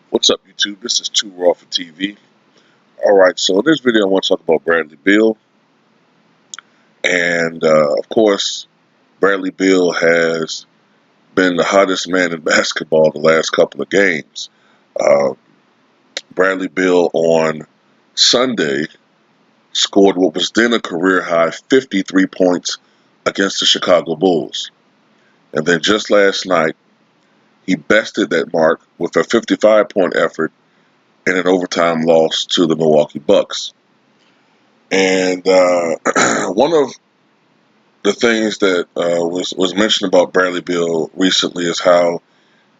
What's up, YouTube? This is Too Raw for TV. Alright, so in this video, I want to talk about Bradley Beal. And, of course, Bradley Beal has been the hottest man in basketball the last couple of games. Uh, Bradley Beal on Sunday scored what was then a career high 53 points against the Chicago Bulls. And then just last night, he bested that mark with a 55-point effort in an overtime loss to the Milwaukee Bucks. And one of the things that was mentioned about Bradley Beal recently is how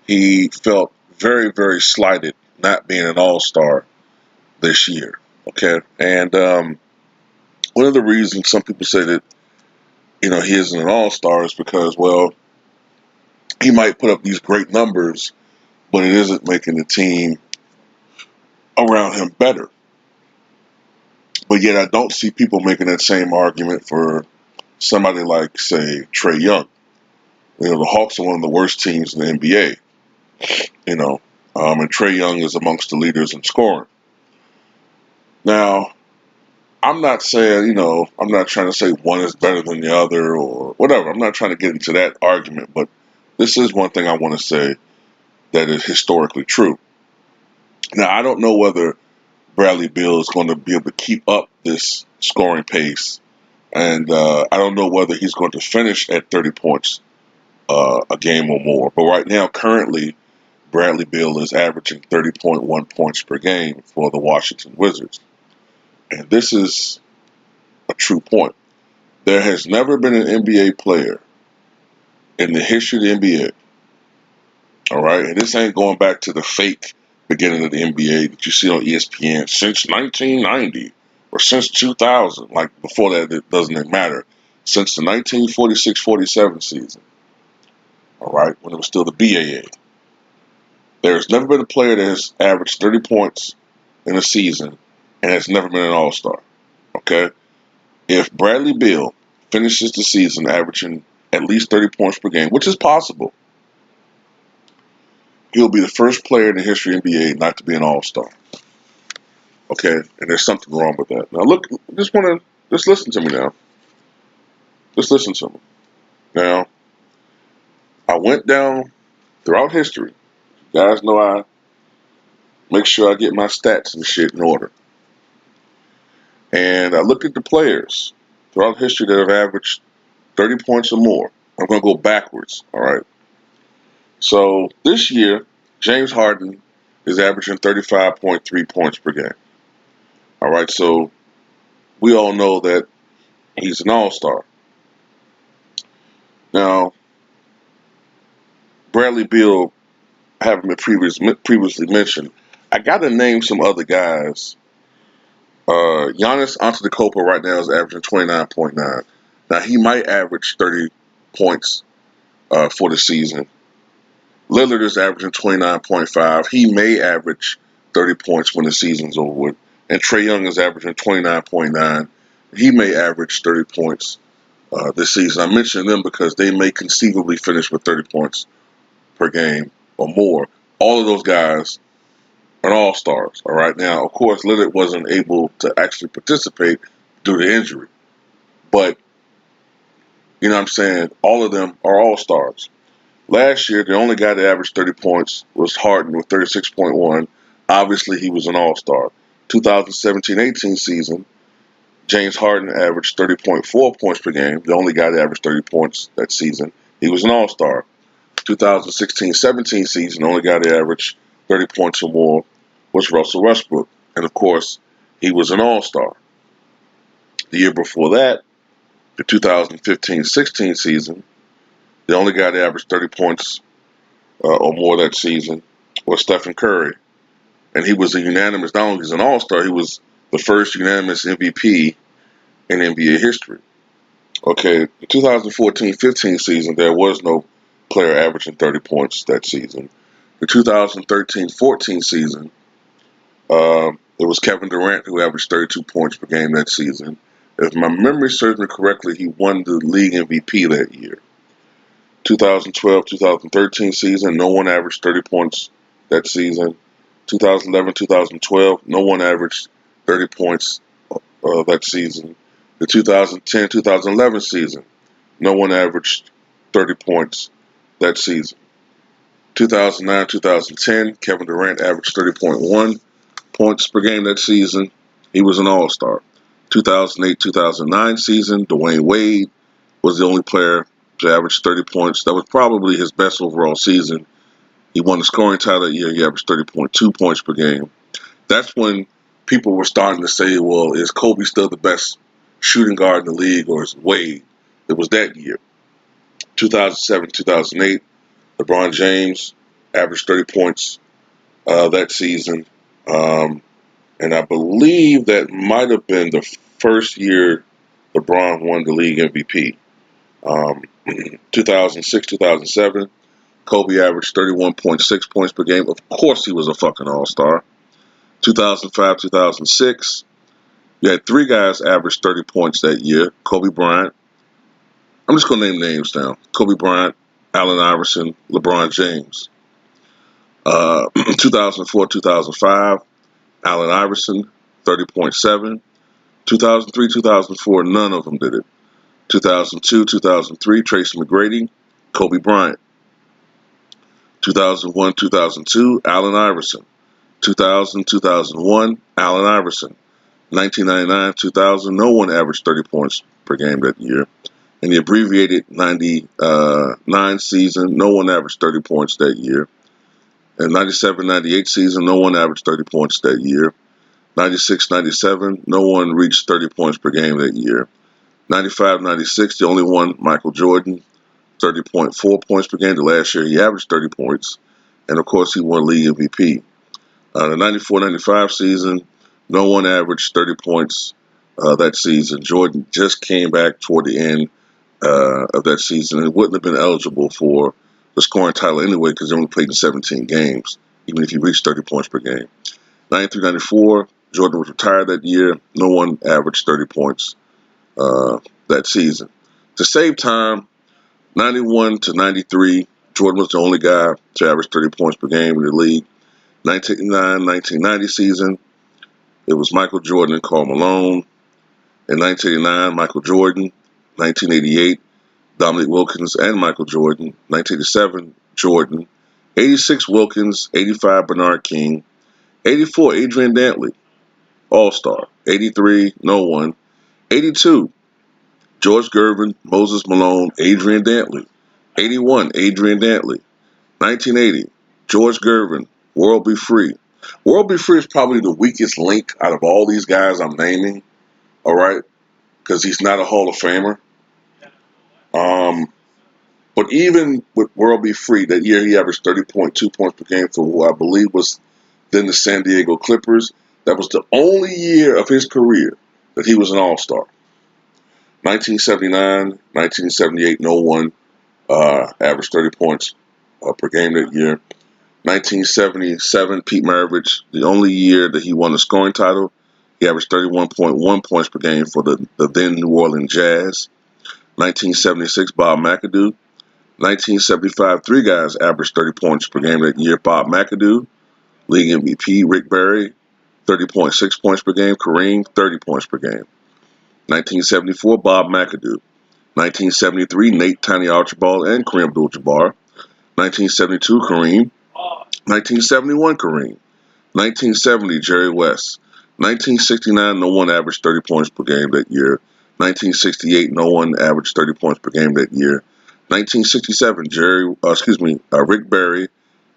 he felt very, very slighted not being an All-Star this year. Okay, and one of the reasons some people say that he isn't an All-Star is because, well, he might put up these great numbers, but it isn't making the team around him better. But yet, I don't see people making that same argument for somebody like, say, Trae Young. The Hawks are one of the worst teams in the NBA. And Trae Young is amongst the leaders in scoring. Now, I'm not saying, I'm not trying to say one is better than the other or whatever. I'm not trying to get into that argument, but this is one thing I want to say that is historically true. Now, I don't know whether Bradley Beal is going to be able to keep up this scoring pace, and I don't know whether he's going to finish at 30 points a game or more. But right now, currently, Bradley Beal is averaging 30.1 points per game for the Washington Wizards. And this is a true point. There has never been an NBA player in the history of the NBA, all right, and this ain't going back to the fake beginning of the NBA that you see on ESPN since 1990 or since 2000. Like before that, it doesn't matter. Since the 1946-47 season, all right, when it was still the BAA. There's never been a player that has averaged 30 points in a season and has never been an All-Star. Okay? If Bradley Beal finishes the season averaging at least 30 points per game, which is possible, he'll be the first player in the history of the NBA not to be an All-Star. Okay? And there's something wrong with that. Now look, just listen to me now. Just listen to me. Now, I went down throughout history. You guys know I make sure I get my stats and shit in order. And I looked at the players throughout history that have averaged 30 points or more. I'm going to go backwards, all right? So this year, James Harden is averaging 35.3 points per game. All right, so we all know that he's an all-star. Now, Bradley Beal, having been previously mentioned, I got to name some other guys. Giannis Antetokounmpo right now is averaging 29.9. Now, he might average 30 points for the season. Lillard is averaging 29.5. He may average 30 points when the season's over with. And Trae Young is averaging 29.9. He may average 30 points this season. I mention them because they may conceivably finish with 30 points per game or more. All of those guys are all-stars. All right. Now, of course, Lillard wasn't able to actually participate due to injury. But, you know what I'm saying? All of them are all-stars. Last year, the only guy that averaged 30 points was Harden with 36.1. Obviously, he was an all-star. 2017-18 season, James Harden averaged 30.4 points per game. The only guy that averaged 30 points that season. He was an all-star. 2016-17 season, the only guy that averaged 30 points or more was Russell Westbrook. And, of course, he was an all-star. The year before that, the 2015-16 season, the only guy that averaged 30 points or more that season was Stephen Curry. And he was a unanimous, not only was an all-star, he was the first unanimous MVP in NBA history. Okay, the 2014-15 season, there was no player averaging 30 points that season. The 2013-14 season, it was Kevin Durant who averaged 32 points per game that season. If my memory serves me correctly, he won the league MVP that year. 2012-2013 season, no one averaged 30 points that season. 2011, 2012, no one averaged 30 points that season. The 2010, 2011 season, no one averaged 30 points that season. 2009, 2010, Kevin Durant averaged 30.1 points per game that season. He was an all-star. 2008, 2009 season, Dwayne Wade was the only player to average 30 points. That was probably his best overall season. He won the scoring title that year. He averaged 30.2 points per game. That's when people were starting to say, well, is Kobe still the best shooting guard in the league, or is Wade? It was that year. 2007, 2008, LeBron James averaged 30 points that season. And I believe that might have been the first year LeBron won the league MVP. 2006, 2007, Kobe averaged 31.6 points per game. Of course, he was a fucking all-star. 2005, 2006, you had three guys average 30 points that year. Kobe Bryant. I'm just going to name names now. Kobe Bryant, Allen Iverson, LeBron James. 2004, 2005, Allen Iverson, 30.7. 2003, 2004, none of them did it. 2002, 2003, Tracy McGrady, Kobe Bryant. 2001, 2002, Allen Iverson. 2000, 2001, Allen Iverson. 1999, 2000, no one averaged 30 points per game that year. In the abbreviated 99 season, no one averaged 30 points that year. In 97, 98 season, no one averaged 30 points that year. 96, 97, no one reached 30 points per game that year. 95, 96, the only one, Michael Jordan, 30.4 points per game. The last year he averaged 30 points. And of course he won league MVP. The 94, 95 season, no one averaged 30 points that season. Jordan just came back toward the end of that season and wouldn't have been eligible for the scoring title anyway because he only played in 17 games, even if he reached 30 points per game. 93, 94, Jordan was retired that year. No one averaged 30 points that season. To save time, 91 to 93, Jordan was the only guy to average 30 points per game in the league. 1989, 1990 season, it was Michael Jordan and Karl Malone. In 1989, Michael Jordan. 1988, Dominique Wilkins and Michael Jordan. 1987, Jordan. 86, Wilkins. 85, Bernard King. 84, Adrian Dantley, All-Star. 83, no one. 82, George Gervin, Moses Malone, Adrian Dantley. 81, Adrian Dantley. 1980, George Gervin, World Be Free. World Be Free is probably the weakest link out of all these guys I'm naming, all right, because he's not a Hall of Famer. Um, but even with World Be Free, that year he averaged 30.2 points per game for who I believe was then the San Diego Clippers. That was the only year of his career that he was an All-Star. 1979, 1978, no one averaged 30 points per game that year. 1977, Pete Maravich, the only year that he won the scoring title, he averaged 31.1 points per game for the then New Orleans Jazz. 1976, Bob McAdoo. 1975, three guys averaged 30 points per game that year. Bob McAdoo, league MVP. Rick Barry, 30.6 points per game. Kareem, 30 points per game. 1974, Bob McAdoo. 1973, Nate Tiny Archibald and Kareem Abdul-Jabbar. 1972, Kareem. 1971, Kareem. 1970, Jerry West. 1969, no one averaged 30 points per game that year. 1968, no one averaged 30 points per game that year. 1967, Rick Barry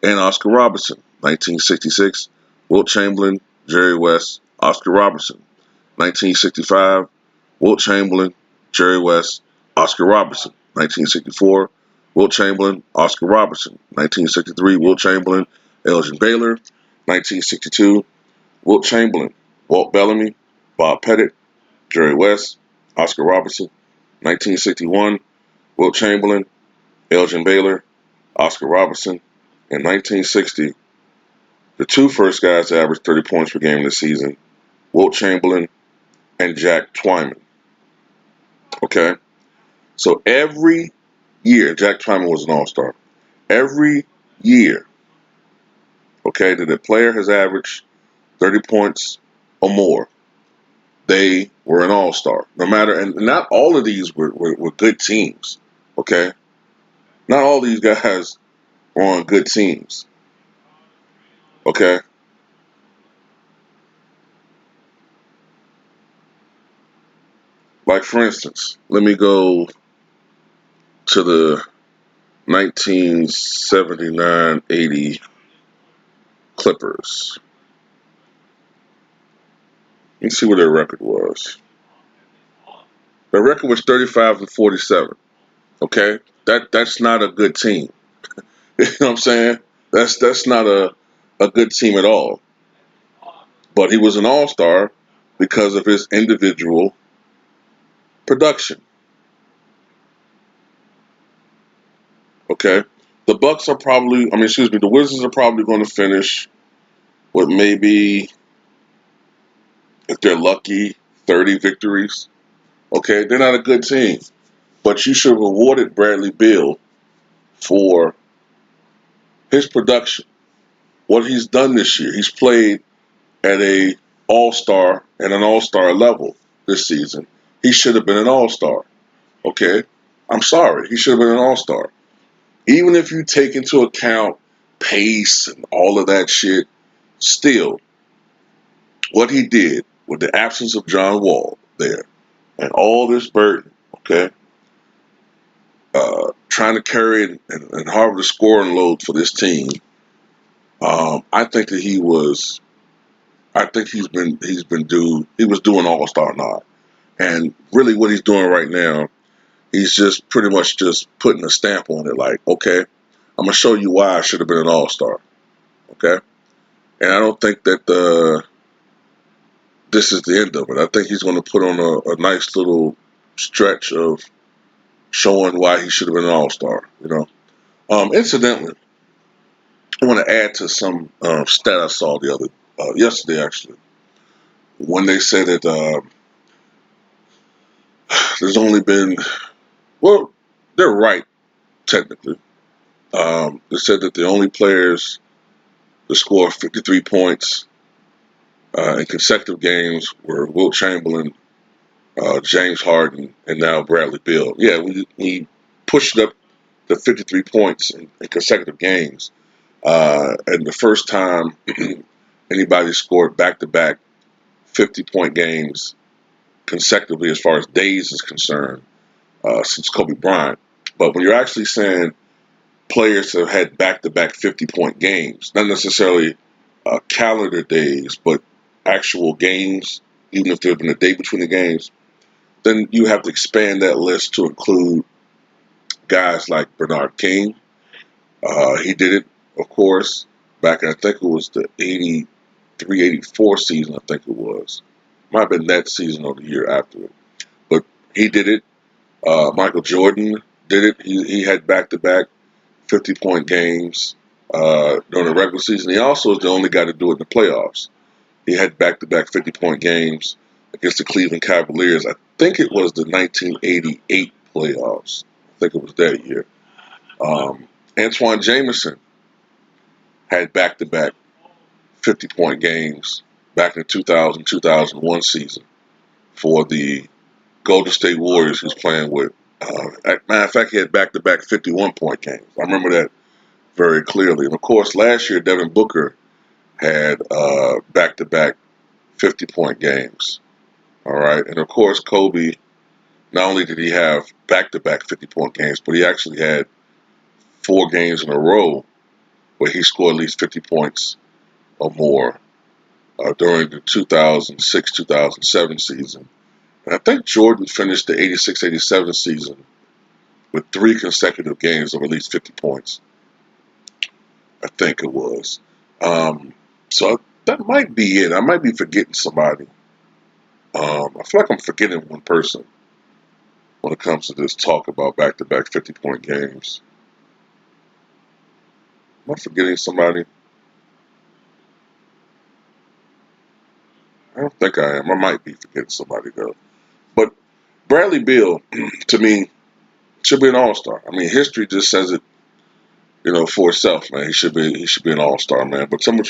and Oscar Robertson. 1966, Wilt Chamberlain, Jerry West, Oscar Robertson. 1965, Wilt Chamberlain, Jerry West, Oscar Robertson. 1964, Wilt Chamberlain, Oscar Robertson. 1963, Wilt Chamberlain, Elgin Baylor. 1962, Wilt Chamberlain, Walt Bellamy, Bob Pettit, Jerry West, Oscar Robertson. 1961, Wilt Chamberlain, Elgin Baylor, Oscar Robertson. In 1960, the two first guys to average 30 points per game this season, Wilt Chamberlain and Jack Twyman. Okay? So every year, Jack Twyman was an all-star. Every year, okay, that a player has averaged 30 points or more, they were an all-star. No matter, and not all of these were good teams, okay? Not all these guys were on good teams, okay? Like, for instance, let me go to the 1979-80 Clippers. Let's see what their record was. Their record was 35-47. Okay, that's not a good team. You know what I'm saying? That's not a good team at all. But he was an all star because of his individual production. Okay, the Bucks are probably, I mean, excuse me, the Wizards are probably going to finish with maybe, if they're lucky, 30 victories. Okay, they're not a good team, but you should have rewarded Bradley Beal for his production. What he's done this year, he's played at a all-star and an all-star level this season. He should have been an all-star. Okay, I'm sorry, he should have been an all-star. Even if you take into account pace and all of that shit, still, what he did with the absence of John Wall there and all this burden, okay, trying to carry and harbor the scoring load for this team, I think that he was. I think he was doing all star nod, and really what he's doing right now, he's just pretty much just putting a stamp on it. Like, okay, I'm gonna show you why I should have been an all star. Okay, and I don't think that this is the end of it. I think he's going to put on a nice little stretch of showing why he should have been an all star. You know. Incidentally, I want to add to some stat I saw the other yesterday actually, when they said that there's only been, well, they're right technically. They said that the only players to score 53 points in consecutive games were Wilt Chamberlain, James Harden, and now Bradley Beal. Yeah, we pushed up to 53 points in consecutive games, and the first time anybody scored back-to-back 50-point games consecutively, as far as days is concerned, since Kobe Bryant. But when you're actually saying players have had back-to-back 50-point games, not necessarily calendar days, but actual games, even if there's been a day between the games, then you have to expand that list to include guys like Bernard King. He did it, of course, back in, I think it was the 83, 84 season, I think it was. Might have been that season or the year after it. But he did it. Michael Jordan did it. He had back-to-back 50-point games during the regular season. He also is the only guy to do it in the playoffs. He had back-to-back 50-point games against the Cleveland Cavaliers. I think it was the 1988 playoffs. I think it was that year. Antoine Jameson had back-to-back 50-point games back in the 2000-2001 season for the Golden State Warriors he was playing with. Matter of fact, he had back-to-back 51-point games. I remember that very clearly. And, of course, last year, Devin Booker had back-to-back 50-point games. All right. And, of course, Kobe, not only did he have back-to-back 50-point games, but he actually had 4 games in a row where he scored at least 50 points or more during the 2006-2007 season. And I think Jordan finished the 86-87 season with 3 consecutive games of at least 50 points. I think it was. So that might be it. I might be forgetting somebody. I feel like I'm forgetting one person when it comes to this talk about back-to-back 50-point games. Am I forgetting somebody? I don't think I am. I might be forgetting somebody, though. But Bradley Beal, to me, should be an all-star. I mean, history just says it for itself, man. He should be an all-star, man. But tell me what